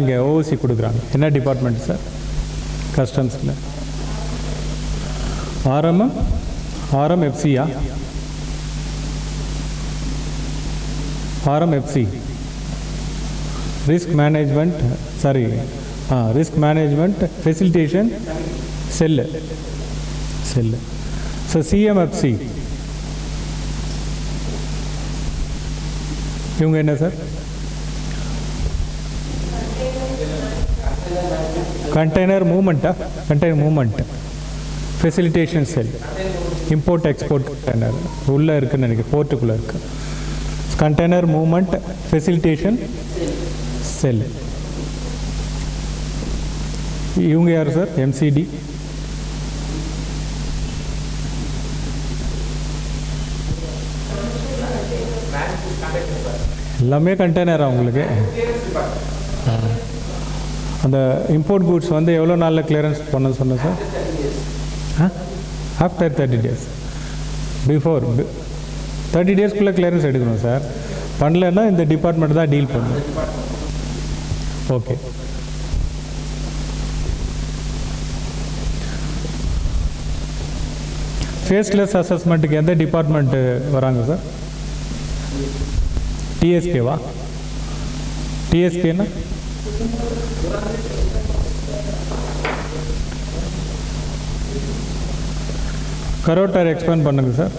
இங்கே ஓசி கொடுக்குறாங்க. என்ன டிபார்ட்மெண்ட் சார்? கஸ்டம்ஸில். ஆர்எம்எஃப்சியா? RMFC risk management, sorry, risk management facilitation cell. So CMFC இவங்க என்ன sir? Container movement facilitation cell. Import export container உள்ளே இருக்குன்னு நினைக்கிறேன், போர்ட்டுக்குள்ளே இருக்கு. Container movement facilitation cell. இவங்க யார் சார்? எம்சிடி. எல்லாமே கண்டெய்னரா உங்களுக்கு? அந்த இம்போர்ட் கூட்ஸ் வந்து எவ்வளோ நாளில் கிளியரன்ஸ் பண்ண சொன்னேன் சார்? After 30 days. பிஃபோர் 30 daysக்குள்ளே கிளியரன்ஸ் எடுக்கணும் சார். பண்ணலன்னா இந்த டிபார்ட்மெண்ட் தான் டீல் பண்ணணும். ஓகே. ஃபேஸ்லெஸ் அசஸ்மெண்ட்டுக்கு எந்த டிபார்ட்மெண்ட்டு வராங்க சார்? டிஎஸ்கேவா? டிஎஸ்கேன்னா கரோட்டர் எக்ஸ்பேண்ட் பண்ணுங்க சார்.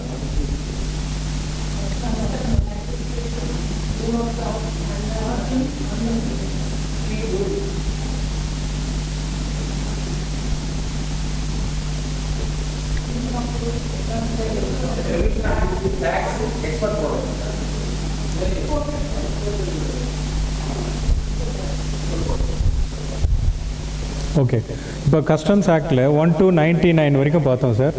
ஓகே. இப்போ கஸ்டம்ஸ் ஆக்டில் 1 to 99 வரைக்கும் பார்த்தோம் சார்.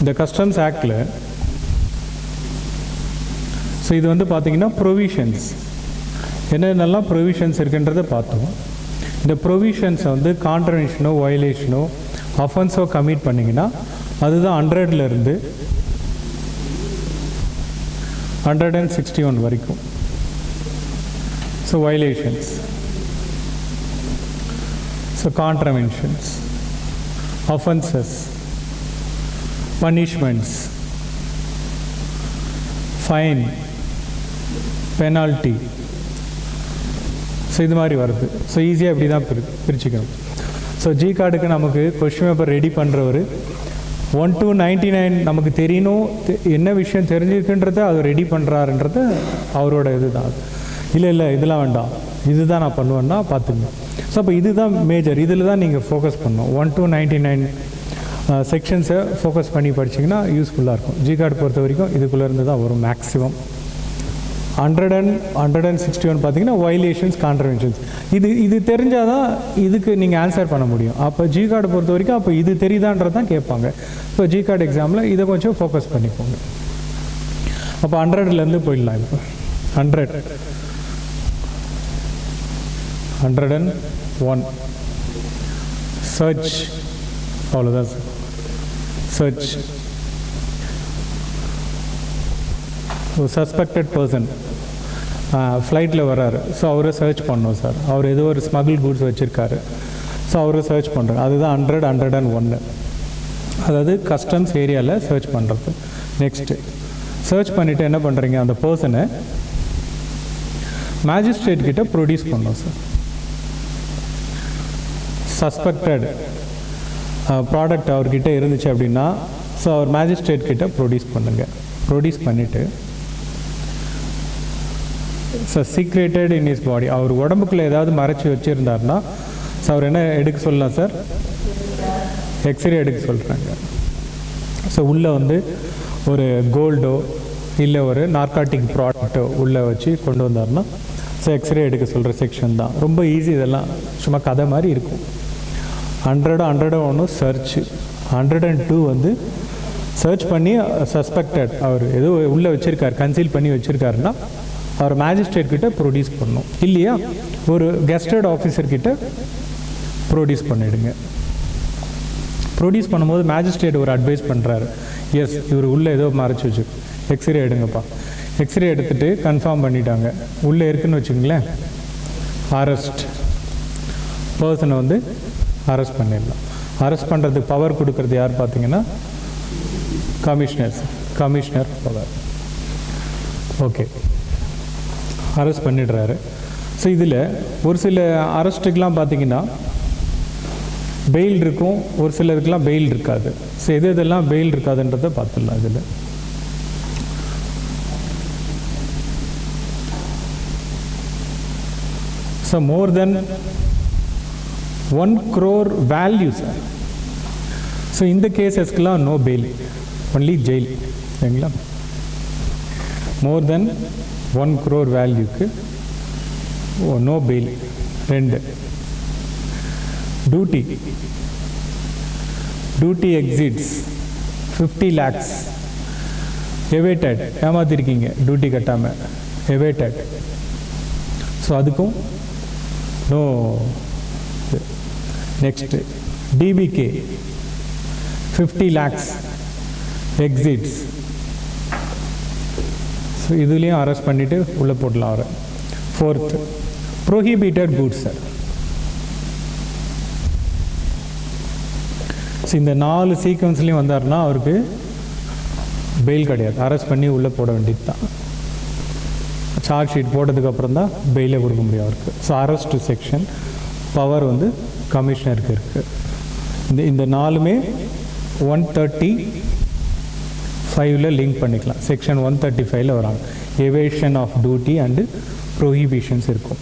இந்த கஸ்டம்ஸ் ஆக்டில் ஸோ இது வந்து பார்த்தீங்கன்னா ப்ரொவிஷன்ஸ், என்னென்னலாம் ப்ரொவிஷன்ஸ் இருக்குன்றதை பார்த்தோம். இந்த ப்ரொவிஷன்ஸை வந்து கான்ட்ரவென்ஷனோ வயலேஷனோ அஃபென்ஸோ கமிட் பண்ணிங்கன்னா அதுதான் 100லேருந்து 161 வரைக்கும். So violations, so contraventions, offences, punishments, fine, penalty. So இது மாதிரி வருது. ஸோ ஈஸியாக இப்படி தான் பிரிச்சுக்கணும். ஸோ ஜி கார்டுக்கு நமக்கு கொஸ்டின் பேப்பர் ரெடி பண்ணுறவர் 1 to 99 நமக்கு தெரியணும், என்ன விஷயம் தெரிஞ்சிருக்குன்றத அவர் ரெடி பண்ணுறாருன்றது அவரோட இது தான். இல்லை இதெல்லாம் வேண்டாம், இதுதான் நான் பண்ணுவேன்னா பார்த்துங்க. ஸோ அப்போ இதுதான் மேஜர், இதில் தான் நீங்கள் ஃபோக்கஸ் பண்ணணும். 1 to 99 செக்ஷன்ஸை ஃபோக்கஸ் பண்ணி படிச்சிங்கன்னா யூஸ்ஃபுல்லாக இருக்கும். ஜி கார்டு பொறுத்த வரைக்கும் இதுக்குள்ளே இருந்து தான் வரும் மேக்ஸிமம். 161 பார்த்தீங்கன்னா வயலேஷன்ஸ், கான்ட்ரவென்ஷன்ஸ். இது தெரிஞ்சால் தான் இதுக்கு நீங்கள் ஆன்சர் பண்ண முடியும். அப்போ ஜி கார்டு பொறுத்த வரைக்கும் அப்போ இது தெரியுதான்றது தான் கேட்பாங்க. இப்போ ஜி கார்டு எக்ஸாமில் இதை கொஞ்சம் ஃபோக்கஸ் பண்ணிப்போங்க. அப்போ 100லேருந்து போயிடலாம். இப்போ 101 சர்ச், அவ்வளோதான் சார். சர்ச் சஸ்பெக்டட் பர்சன் ஃப்ளைட்டில் வர்றாரு. ஸோ அவரை சர்ச் பண்ணோம் சார். அவர் ஏதோ ஒரு ஸ்மகிள் கூட்ஸ் வச்சுருக்காரு. ஸோ அவரை சர்ச் பண்ணுறோம். அதுதான் 101. அதாவது கஸ்டம்ஸ் ஏரியாவில் சர்ச் பண்ணுறது. நெக்ஸ்ட்டு சர்ச் பண்ணிவிட்டு என்ன பண்ணுறீங்க, அந்த பர்சனை மேஜிஸ்ட்ரேட் கிட்ட ப்ரொடியூஸ் பண்ணோம் சார். சஸ்பெக்டட் ப்ராடக்ட் அவர்கிட்ட இருந்துச்சு அப்படின்னா ஸோ அவர் மேஜிஸ்ட்ரேட் கிட்ட ப்ரொடியூஸ் பண்ணுங்கள். ப்ரொடியூஸ் பண்ணிவிட்டு ஸோ சீக்ரெட்டட் இன் இஸ் பாடி, அவர் உடம்புக்குள்ளே ஏதாவது மறைச்சி வச்சுருந்தாருன்னா ஸோ அவர் என்ன எடுக்க சொல்லலாம் சார்? எக்ஸ்ரே எடுக்க சொல்கிறாங்க. ஸோ உள்ளே வந்து ஒரு கோல்டோ இல்லை ஒரு நார்காட்டிக் ப்ராடக்டோ உள்ளே வச்சு கொண்டு வந்தார்னா ஸோ எக்ஸ்ரே எடுக்க சொல்கிற செக்ஷன் தான். ரொம்ப ஈஸி, இதெல்லாம் சும்மா கதை மாதிரி இருக்கும். 101 சர்ச், 102 வந்து சர்ச் பண்ணி சஸ்பெக்டட் அவர் ஏதோ உள்ளே வச்சுருக்கார், கன்சீல் பண்ணி வச்சுருக்காருன்னா அவர் மேஜிஸ்ட்ரேட் கிட்ட ப்ரொடியூஸ் பண்ணணும். இல்லையா ஒரு கெஸ்டட் ஆஃபீஸர்கிட்ட ப்ரொடியூஸ் பண்ணிவிடுங்க. ப்ரொடியூஸ் பண்ணும்போது மேஜிஸ்ட்ரேட் ஒரு அட்வைஸ் பண்ணுறாரு, எஸ் இவர் உள்ளே ஏதோ மறைச்சி வச்சு எக்ஸ்ரே எடுங்கப்பா. எக்ஸ்ரே எடுத்துகிட்டு கன்ஃபார்ம் பண்ணிட்டாங்க உள்ளே இருக்குதுன்னு வச்சுங்களேன். அரெஸ்ட், பர்சனை வந்து அரெஸ்ட் பண்ணிடலாம். அரெஸ்ட் பண்ணுறதுக்கு பவர் கொடுக்கறது யார் பார்த்தீங்கன்னா கமிஷனர் பவர். ஓகே, அரெஸ்ட் பண்ணிடுறாரு. ஸோ இதில் ஒரு சில அரெஸ்ட்டுக்கெலாம் பார்த்தீங்கன்னா பெயில் இருக்கும், ஒரு சிலருக்குலாம் பெயில் இருக்காது. ஸோ இதெல்லாம் பெயில் இருக்காதுன்றதை பார்த்துடலாம். இதில் so more than 1 crore value sir. So இந்த கேசஸ்க்கெலாம் நோ பெயில், ஒன்லி ஜெயில். சரிங்களா? மோர் தென் 1 crore வேல்யூக்கு no bail. 2, duty exceeds 50 lakhs, evaded, ஏமாத்திருக்கீங்க டியூட்டி கட்டாமல், எவேட்டட். ஸோ அதுக்கும் no. Next DBK 50 lakhs exceeds. So இதுலேயும் அரெஸ்ட் பண்ணிவிட்டு உள்ளே போடலாம் அவரை. 4th prohibited goods sir. So இந்த 4 சீக்வன்ஸ்லேயும் வந்தார்னா அவருக்கு பெயில் கிடையாது, அரெஸ்ட் பண்ணி உள்ளே போட வேண்டியது தான். சார்ஜ் ஷீட் போட்டதுக்கப்புறம் தான் பெயிலே கொடுக்க முடியும் அவருக்கு. ஸோ அரெஸ்ட் செக்ஷன் பவர் வந்து கமிஷனருக்கு இருக்குது. இந்த 4மே 135 லிங்க் பண்ணிக்கலாம். செக்ஷன் 135 வராங்க. எவேஷன் ஆஃப் டியூட்டி அண்டு ப்ரோஹிபிஷன்ஸ் இருக்கும்.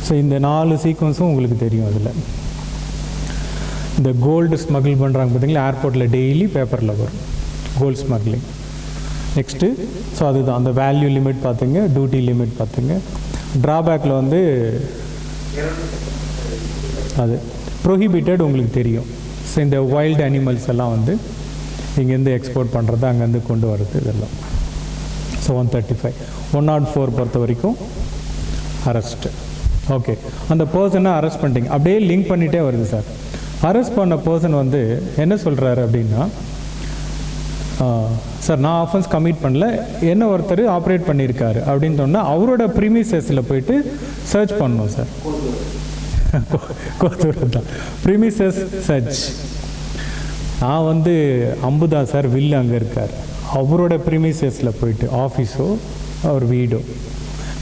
ஸோ இந்த 4 சீக்வன்ஸும் உங்களுக்கு தெரியும். அதில் இந்த கோல்டு ஸ்மகிள் பண்ணுறாங்க பார்த்தீங்களா, ஏர்போர்ட்டில் டெய்லி பேப்பரில் வரும் கோல்டு ஸ்மக்லிங். நெக்ஸ்ட்டு ஸோ அதுதான் அந்த வேல்யூ லிமிட் பார்த்துங்க, டியூட்டி லிமிட் பார்த்துங்க. ட்ராபேக்கில் வந்து அது ப்ரோஹிபிட்டட் உங்களுக்கு தெரியும். ஸோ இந்த வைல்டு அனிமல்ஸ் எல்லாம் வந்து இங்கேருந்து எக்ஸ்போர்ட் பண்ணுறது, அங்கேருந்து கொண்டு வர்றது, இதெல்லாம். ஸோ 135. 104 பொறுத்த வரைக்கும் அரெஸ்ட்டு. ஓகே, அந்த பர்சனை அரெஸ்ட் பண்ணிட்டீங்க, அப்படியே லிங்க் பண்ணிகிட்டே வருது சார். அரெஸ்ட் பண்ண பர்சன் வந்து என்ன சொல்கிறாரு அப்படின்னா, சார் நான் ஆஃபென்ஸ் கமிட் பண்ணல, என்ன ஒருத்தர் ஆப்ரேட் பண்ணியிருக்காரு அப்படின்னு சொன்னால் அவரோட ப்ரிமிசஸில் போயிட்டு சர்ச் பண்ணணும் சார். தான் ப்ரிமிசஸ் சர்ச். நான் வந்து அம்புதான் சார், வில்லு அங்கே இருக்கார், அவரோட ப்ரிமிசஸில் போயிட்டு ஆஃபீஸோ அவர் வீடோ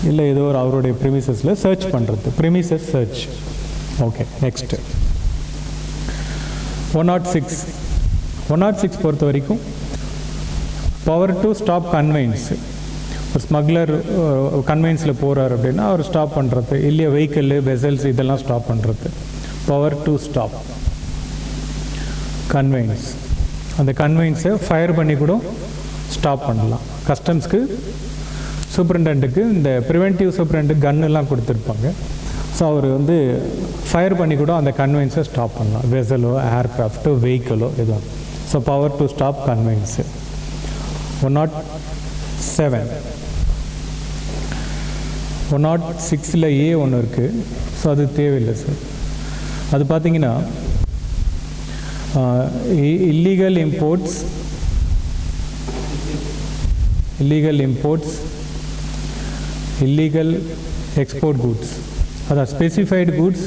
இல்லை ஏதோ ஒரு அவருடைய ப்ரிமிசஸில் சர்ச் பண்ணுறது, ப்ரிமிசஸ் சர்ச். ஓகே, நெக்ஸ்ட்டு 106 பொறுத்த வரைக்கும் பவர் டு ஸ்டாப் கன்வெயின்ஸ். ஒரு ஸ்மக்லர் கன்வெயின்ஸில் போகிறார் அப்படின்னா அவர் ஸ்டாப் பண்ணுறது, இல்லையா வெஹிக்கிள் வெசல்ஸ் இதெல்லாம் ஸ்டாப் பண்ணுறது. Power to stop conveyance. அந்த கன்வெயின்ஸை ஃபயர் பண்ணி கூட ஸ்டாப் பண்ணலாம். கஸ்டம்ஸ்க்கு சூப்பரண்டன்ட்டுக்கு இந்த ப்ரிவென்டிவ் சூப்பரண்ட் கன்னெல்லாம் கொடுத்துருப்பாங்க. ஸோ அவர் வந்து ஃபயர் பண்ணி கூட அந்த கன்வெயின்ஸை ஸ்டாப் பண்ணலாம், வெசலோ ஏர்க்ராஃப்டோ வெஹிக்கிளோ எதுவும். So power to stop conveyance. 107. 106ல் ஏ ஒன்று இருக்குது. ஸோ அது தேவையில்லை சார். அது பார்த்தீங்கன்னா illegal imports illegal export goods, அதான் specified goods,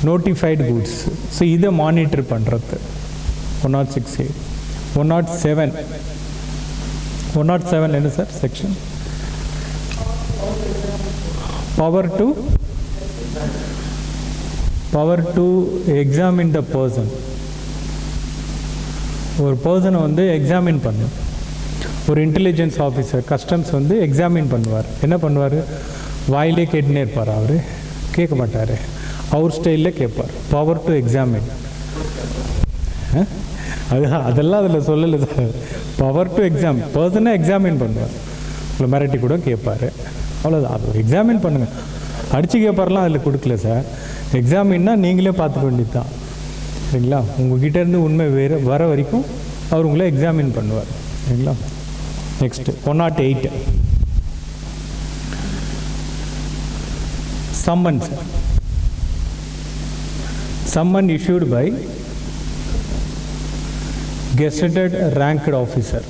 notified goods. So இதை மானிட்டர் பண்ணுறது 106A. 107 என்ன sir section? Power to examine the person. ஒரு பர்சனை வந்து எக்ஸாமின் பண்ணும். ஒரு இன்டெலிஜென்ஸ் ஆஃபீஸர் கஸ்டம்ஸ் வந்து எக்ஸாமின் பண்ணுவார். என்ன பண்ணுவார்? வாயிலே கேட்டுனே இருப்பார், அவர் கேட்க மாட்டார், அவர் ஸ்டைலில் கேட்பார். Power to examine. அதெல்லாம் அதில் சொல்லலை சார். பவர் டு பர்சனை எக்ஸாமின் பண்ணுவார். உங்களை மிரட்டி கூட கேட்பார், அவ்வளோதான். அது எக்ஸாமின் பண்ணுங்கள். அடித்து கேட்பாரெலாம் அதில் கொடுக்கல சார். எக்ஸாமின்னா நீங்களே பார்த்துக்க வேண்டியது தான், சரிங்களா? உங்ககிட்டேருந்து உண்மை வர வரைக்கும் அவர் உங்களை எக்ஸாமின் பண்ணுவார், சரிங்களா? Next 108. Summon issued by gazetted ranked officer.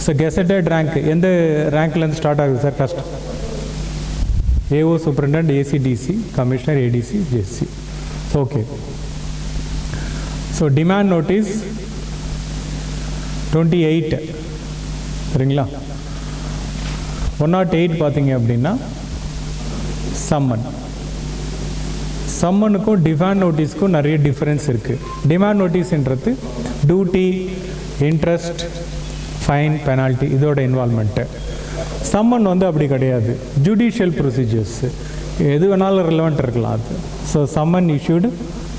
So gazetted rank எந்த ரேங்க்லேருந்து ஸ்டார்ட் ஆகுது sir? AO Superintendent, ACDC, Commissioner, ADC, JC. Okay. So demand notice 28 சரிங்களா. 108 பார்த்தீங்க அப்படின்னா சம்மன். சம்மனுக்கும் டிமாண்ட் நோட்டீஸ்க்கும் நிறைய டிஃப்ரென்ஸ் இருக்குது. டிமாண்ட் நோட்டீஸ்ன்றது டியூட்டி, இன்ட்ரெஸ்ட், ஃபைன், பெனால்ட்டி இதோட இன்வால்மெண்ட்டு. சம்மன் வந்து அப்படி கிடையாது, ஜுடிஷியல் ப்ரொசீஜர்ஸ், எது வேணாலும் ரிலவெண்ட் இருக்கலாம் அது. So summon issued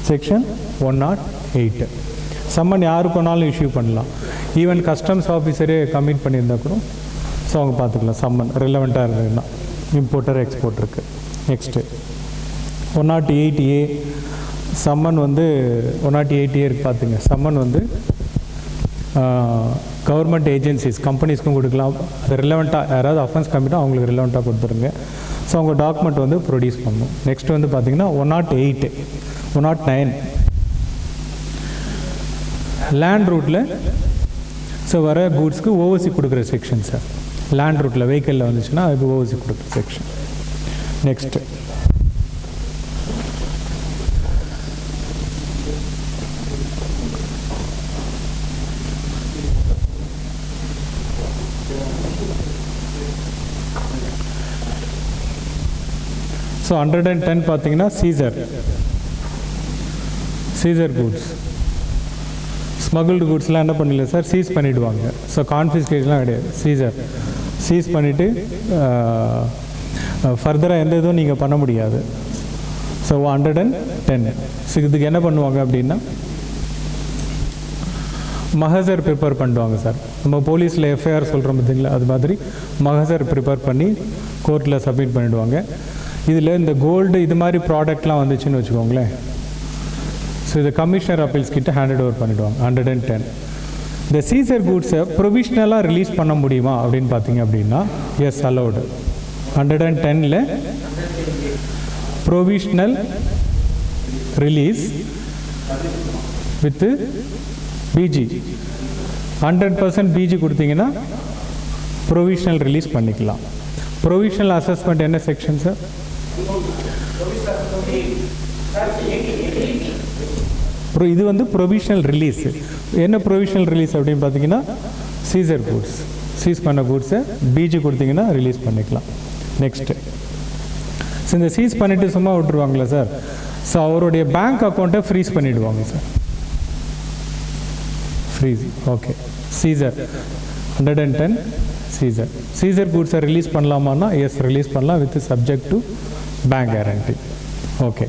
section 108. Summon யாருக்கு வேணாலும் இஷ்யூ பண்ணலாம், ஈவன் கஸ்டம்ஸ் ஆஃபீஸரே கமிட் பண்ணியிருந்தா கூட ஸோ அவங்க பார்த்துக்கலாம் சம்மன் ரிலவெண்ட்டாக இருந்ததுன்னா இம்போர்ட்டர் எக்ஸ்போர்ட்டருக்கு. நெக்ஸ்ட்டு 108A சம்மன் வந்து 108A இருக்கு பார்த்துங்க. சம்மன் வந்து கவர்மெண்ட் ஏஜென்சிஸ் கம்பெனிஸ்க்கும் கொடுக்கலாம், அது ரிலவெண்ட்டாக யாராவது அஃபென்ஸ் கமிட்டாக அவங்களுக்கு ரிலவெண்ட்டாக கொடுத்துருங்க. ஸோ அவங்க டாக்குமெண்ட் வந்து ப்ரொடியூஸ் பண்ணணும். நெக்ஸ்ட் வந்து பார்த்திங்கன்னா 108, 109 லேண்ட் ரூட்டில் ஸோ வர கூட்ஸ்க்கு ஓவர்சி கொடுக்குற செக்ஷன் சார். லேண்ட் ரூட்டில் வெஹிக்கிளில் வந்துச்சுன்னா அதுக்கு ஓவர்சி கொடுக்குற செக்ஷன். நெக்ஸ்ட்டு ஸோ 110 பார்த்தீங்கன்னா சீசர் கூட்ஸ். ஸ்மகிள்டு கூட்ஸ்லாம் என்ன பண்ணல சார், சீஸ் பண்ணிவிடுவாங்க. ஸோ கான்ஃபிஸ்கேஷன்லாம் கிடையாது, சீஸ் பண்ணிவிட்டு ஃபர்தராக எந்த இதுவும் நீங்கள் பண்ண முடியாது. ஸோ 110. ஸோ இதுக்கு என்ன பண்ணுவாங்க அப்படின்னா மகசர் ப்ரிப்பேர் பண்ணுவாங்க சார். நம்ம போலீஸில் எஃப்ஐஆர் சொல்கிறோம் பார்த்தீங்களா, அது மாதிரி மகசர் ப்ரிப்பேர் பண்ணி கோர்ட்டில் சப்மிட் பண்ணிவிடுவாங்க. இதில் இந்த கோல்டு இது மாதிரி ப்ராடக்ட்லாம் வந்துச்சுன்னு வச்சுக்கோங்களேன், ஸோ இது கமிஷனர் அப்பீல்ஸ் கிட்ட ஹேண்டட் ஓவர் பண்ணிவிடுவாங்க. 110. இந்த சீசர் கூட்ஸை ப்ரொவிஷ்னலாக ரிலீஸ் பண்ண முடியுமா அப்படின்னு பார்த்தீங்க அப்படின்னா எஸ், அலௌடு. 110ல் provisional release with BG 100% BG கொடுத்தீங்கன்னா ப்ரொவிஷ்னல் ரிலீஸ் பண்ணிக்கலாம். ப்ரொவிஷ்னல் அசஸ்மெண்ட் என்ன செக்ஷன் சார்? இது வந்து ப்ரொவிஷ்னல் ரிலீஸ். என்ன ப்ரொவிஷ்னல் ரிலீஸ் அப்படின்னு பார்த்தீங்கன்னா சீசர் கூட்ஸ், சீஸ் பண்ண கூட்ஸை பிஜி கொடுத்தீங்கன்னா ரிலீஸ் பண்ணிக்கலாம். நெக்ஸ்ட்டு ஸோ இந்த சீஸ் பண்ணிவிட்டு சும்மா விட்டுருவாங்களா சார்? ஸோ அவருடைய பேங்க் அக்கௌண்ட்டை ஃப்ரீஸ் பண்ணிவிடுவாங்க sir. Freeze. Okay. Seizure 110 seizure கூட்ஸை ரிலீஸ் பண்ணலாமான்னா எஸ், ரிலீஸ் பண்ணலாம் with subject to bank guarantee. Okay.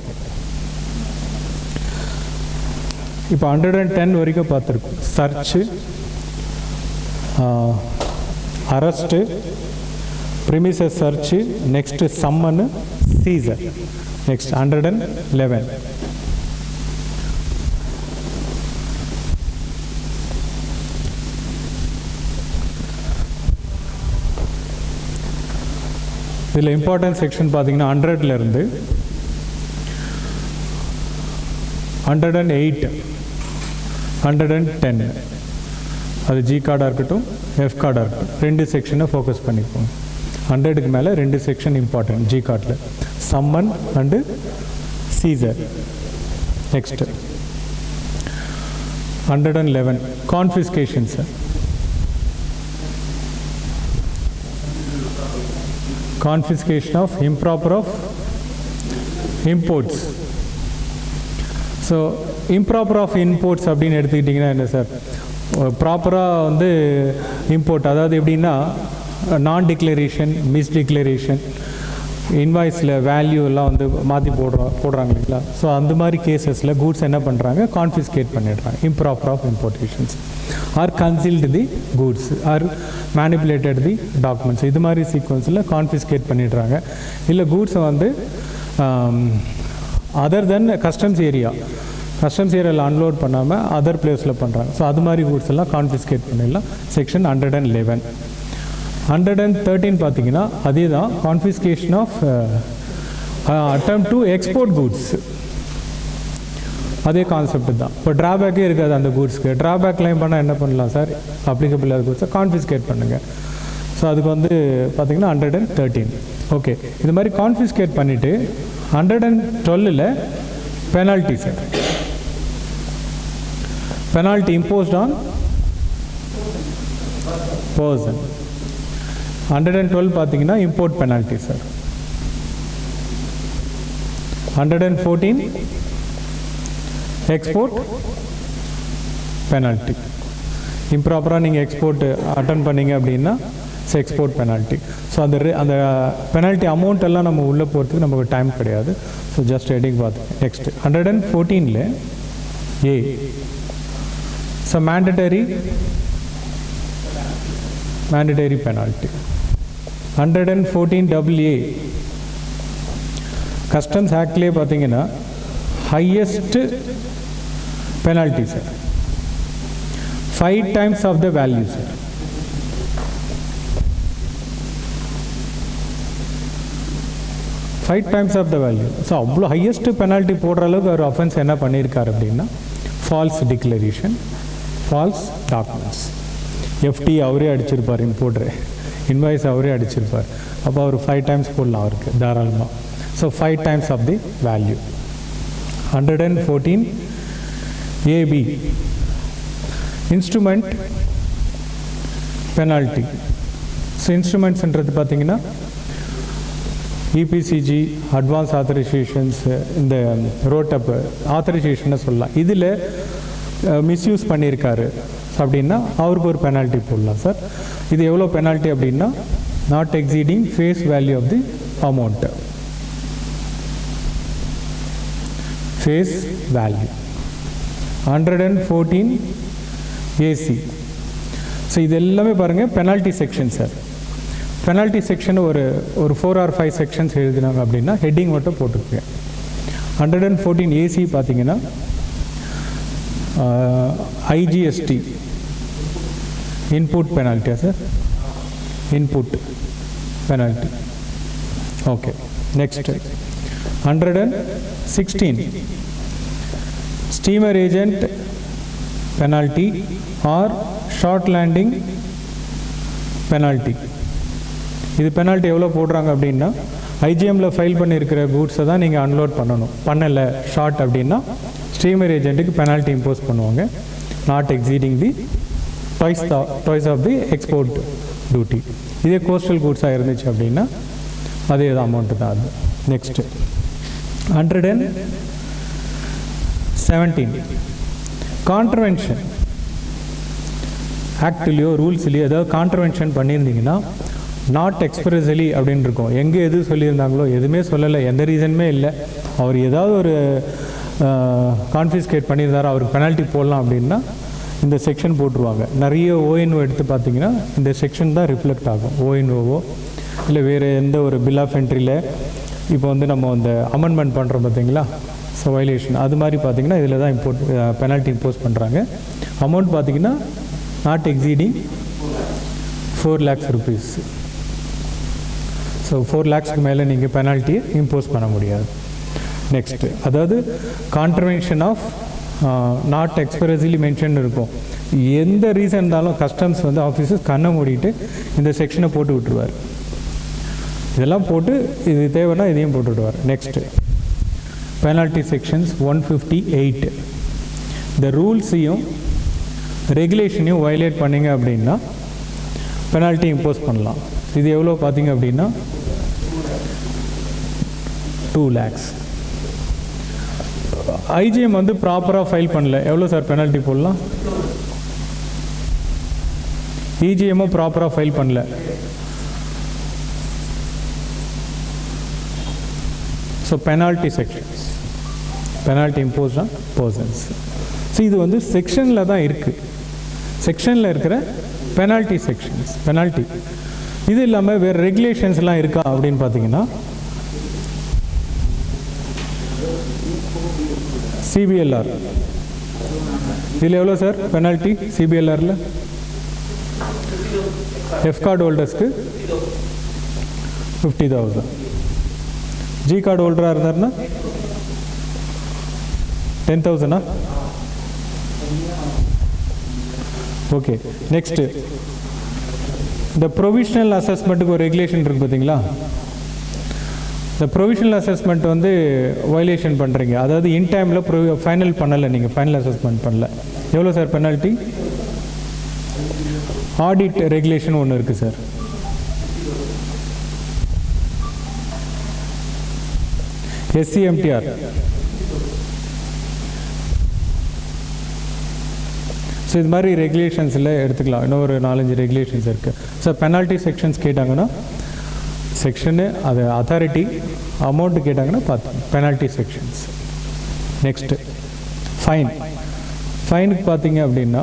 இப்போ 110 வரைக்கும் பார்த்துருக்கோம். Search, arrest, premises search, next summon, seizure. Next 111. இதில் இம்பார்ட்டன்ட் செக்ஷன் பார்த்தீங்கன்னா 100லேருந்து 108, 110 அது ஜி கார்டாக இருக்கட்டும், எஃப் கார்டாக இருக்கட்டும், 2 செக்ஷனை ஃபோக்கஸ் பண்ணிப்போம். 100க்கு மேலே 2 செக்ஷன் இம்பார்ட்டன்ட் ஜி கார்டில், summon and seizure. Next 111 confiscation sir. Confiscation of improper of imports. So improper of imports அப்படின்னு எடுத்துக்கிட்டிங்கன்னா என்ன சார், ப்ராப்பராக வந்து இம்போர்ட், அதாவது எப்படின்னா நான் டிக்ளரேஷன், மிஸ்டிக்ளரேஷன், இன்வாய்ஸில் வேல்யூ எல்லாம் வந்து மாற்றி போடுறாங்க இல்லைங்களா. ஸோ அந்த மாதிரி கேசஸில் கூட்ஸ் என்ன பண்ணுறாங்க, கான்ஃபிஸ்கேட் பண்ணிடுறாங்க. Improper of importations or concealed the goods or manipulated the documents, இது மாதிரி சீக்வன்ஸில் கான்ஃபிஸ்கேட் பண்ணிடுறாங்க. இல்லை கூட்ஸை வந்து அதர் தென் கஸ்டம்ஸ் ஏரியாவில் அன்லோட் பண்ணாமல் அதர் பிளேஸில் பண்ணுறாங்க. ஸோ அது மாதிரி கூட்ஸ் எல்லாம் கான்ஃபிஸ்கேட் பண்ணிடலாம். செக்ஷன் 111. 113 பார்த்தீங்கன்னா அதே தான், confiscation of attempt to export goods. அதே கான்செப்ட் தான். இப்போ ட்ராபேக்கே இருக்காது அந்த கூட்ஸ்க்கு. ட்ராபேக் கிளைம் பண்ணால் என்ன பண்ணலாம் சார், அப்ளிகபிள் ஆகிற கூட்ஸை கான்ஃபிஸ்கேட் பண்ணுங்கள். ஸோ அதுக்கு வந்து பார்த்திங்கன்னா 113. ஓகே, இது மாதிரி கான்ஃபிஸ்கேட் பண்ணிவிட்டு 112ல் penalty sir, penalty imposed on person. 112 பார்த்தீங்கன்னா import penalty sir. 114 export penalty. இம்ப்ராப்பராக நீங்கள் எக்ஸ்போர்ட் அட்டன் பண்ணீங்க அப்படின்னா எக்ஸ்போர்ட் பெனால்ட்டி. ஸோ அந்த பெனால்ட்டி அமௌண்ட் எல்லாம் நம்ம உள்ளே போகிறதுக்கு நமக்கு டைம் கிடையாது. ஸோ ஜஸ்ட் ஹெட்டிங் பார்த்து நெக்ஸ்ட் 114ல் A. So mandatory penalty. 114AA customs ஆக்ட்லேயே பார்த்தீங்கன்னா highest penalty sir, 5 times of the value sir. Five times of the value. So அவ்வளோ ஹையஸ்ட் பெனால்ட்டி போடுற அளவுக்கு ஒரு அஃபென்ஸ் என்ன பண்ணியிருக்காரு அப்படின்னா, ஃபால்ஸ் டிக்ளரேஷன், ஃபால்ஸ் டாக்குமெண்ட்ஸ். எஃப்டி அவரே அடிச்சிருப்பார், இம்போர்ட்ரு இன்வாய்ஸ் அவரே அடிச்சிருப்பார். அப்போ அவர் 5 times போடலாம் அவருக்கு தாராளமாக. So 5 times of the value. 114AB instrument penalty. So இன்ஸ்ட்ருமெண்ட்ஸ்ன்றது பார்த்தீங்கன்னா இபிசிஜி, அட்வான்ஸ் ஆத்தரைசேஷன்ஸ், இந்த ரோட்டப் ஆத்தரைசேஷனை சொல்லலாம். இதில் மிஸ்யூஸ் பண்ணியிருக்காரு அப்படின்னா அவருக்கு ஒரு பெனால்ட்டி போடலாம் சார். இது எவ்வளோ பெனால்ட்டி அப்படின்னா, not exceeding face value of the amount. Face value 114AC. So இது எல்லாமே பாருங்கள் penalty section sir. Penalty section ஒரு 4 or 5 செக்ஷன்ஸ் எழுதினாங்க அப்படின்னா ஹெட்டிங் மட்டும் போட்டிருக்கேன். 114AC பார்த்தீங்கன்னா ஐஜிஎஸ்டி இன்புட் பெனால்ட்டியா sir, input penalty. Okay, next 116 steamer agent penalty or short landing penalty. இது பெனால்ட்டி எவ்வளோ போடுறாங்க அப்படின்னா, ஐஜிஎம்மில் ஃபைல் பண்ணியிருக்கிற கூட்ஸை தான் நீங்கள் அன்லோட் பண்ணணும். பண்ணலை ஷார்ட் அப்படின்னா ஸ்டீமர் ஏஜென்ட்டுக்கு பெனால்ட்டி இம்போஸ் பண்ணுவாங்க, not exceeding the twice of the export duty. இதே கோஸ்டல் கூட்ஸாக இருந்துச்சு அப்படின்னா அதே அமௌண்ட்டு தான் அது. நெக்ஸ்ட்டு 117 கான்ட்ரவென்ஷன் ஆக்ட்லேயோ ரூல்ஸ்லேயோ ஏதாவது கான்ட்ரவென்ஷன் பண்ணியிருந்தீங்கன்னா நாட் எக்ஸ்பிரஸ்லி அப்படின்னு இருக்கும். எங்கே எது சொல்லியிருந்தாங்களோ எதுவுமே சொல்லலை, எந்த ரீசனுமே இல்லை, அவர் ஏதாவது ஒரு கான்ஃபிஸ்கேட் பண்ணியிருந்தாரோ அவருக்கு பெனால்ட்டி போடலாம் அப்படின்னா இந்த செக்ஷன் போட்டுருவாங்க. நிறைய ஓஎன்ஓ எடுத்து பார்த்தீங்கன்னா இந்த செக்ஷன் தான் ரிஃப்ளெக்ட் ஆகும். ஓஎன்ஓவோ இல்லை வேறு எந்த ஒரு பில் ஆஃப் என்ட்ரியில் இப்போ வந்து நம்ம அந்த அமெண்ட்மெண்ட் பண்ணுறோம் பார்த்தீங்களா, ஸோ வயலேஷன் அது மாதிரி பார்த்தீங்கன்னா இதில் தான் பெனால்ட்டி இம்போஸ் பண்ணுறாங்க. அமௌண்ட் பார்த்தீங்கன்னா not exceeding 4 lakhs rupees. So 4 lakhsக்கு மேலே நீங்கள் பெனால்ட்டியை இம்போஸ் பண்ண முடியாது. நெக்ஸ்ட்டு அதாவது contravention of not expressly mention இருக்கும். எந்த ரீசன் இருந்தாலும் கஸ்டம்ஸ் வந்து ஆஃபீஸர்ஸ் கண்ணை மூடிட்டு இந்த செக்ஷனை போட்டு விட்டுருவார். இதெல்லாம் போட்டு இது தேவைன்னா இதையும் போட்டு விடுவார். Next penalty sections 158. இந்த ரூல்ஸையும் ரெகுலேஷனையும் வயலேட் பண்ணிங்க அப்படின்னா பெனால்ட்டி இம்போஸ் பண்ணலாம். இது எவ்வளோ பார்த்தீங்க அப்படின்னா 2 lakhs. ஐஜிஎம் வந்து ப்ராப்பராக ஃபைல் பண்ணல, எவ்வளோ சார் பெனால்ட்டி போடலாம்? இஜிஎம்மும் ப்ராப்பராக ஃபைல் பண்ணல, so penalty sections, penalty impose on persons. So இது வந்து செக்ஷனில் தான் இருக்குது, செக்ஷனில் இருக்கிற பெனால்ட்டி செக்ஷன்ஸ், பெனால்ட்டி. இது இல்லாமல் வேறு ரெகுலேஷன்ஸ்லாம் இருக்கா அப்படின்னு பார்த்தீங்கன்னா சிபிஎல்ஆர். இதில் எவ்வளோ சார் பெனால்ட்டி சிபிஎல்ஆரில்? எஃப் கார்டு ஹோல்டர்ஸ்க்கு 50,000. ஜி கார்டு ஹோல்டராக இருந்தார்னா 10,000. ஓகே, நெக்ஸ்ட்டு இந்த ப்ரொவிஷனல் அசஸ்மெண்ட்டுக்கு ஒரு ரெகுலேஷன் இருக்குது பார்த்தீங்களா? இந்த ப்ரொவிஷனல் அசஸ்மெண்ட் வந்து வயலேஷன் பண்ணுறீங்க, அதாவது இன் டைமில் ஃபைனல் பண்ணலை, நீங்கள் ஃபைனல் அசஸ்மெண்ட் பண்ணல, எவ்வளோ சார் பெனால்ட்டி? ஆடிட் ரெகுலேஷன் ஒன்று இருக்குது சார். SCMTR. ஸோ இது மாதிரி ரெகுலேஷன்ஸில் எடுத்துக்கலாம். இன்னும் ஒரு 4-5 ரெகுலேஷன்ஸ் இருக்குது. ஸோ பெனால்ட்டி செக்ஷன்ஸ் கேட்டாங்கன்னா செக்ஷனு, அது அத்தாரிட்டி, அமௌண்ட்டு கேட்டாங்கன்னா பார்த்து பெனால்ட்டி செக்ஷன்ஸ். Next fine. ஃபைனுக்கு பார்த்தீங்க அப்படின்னா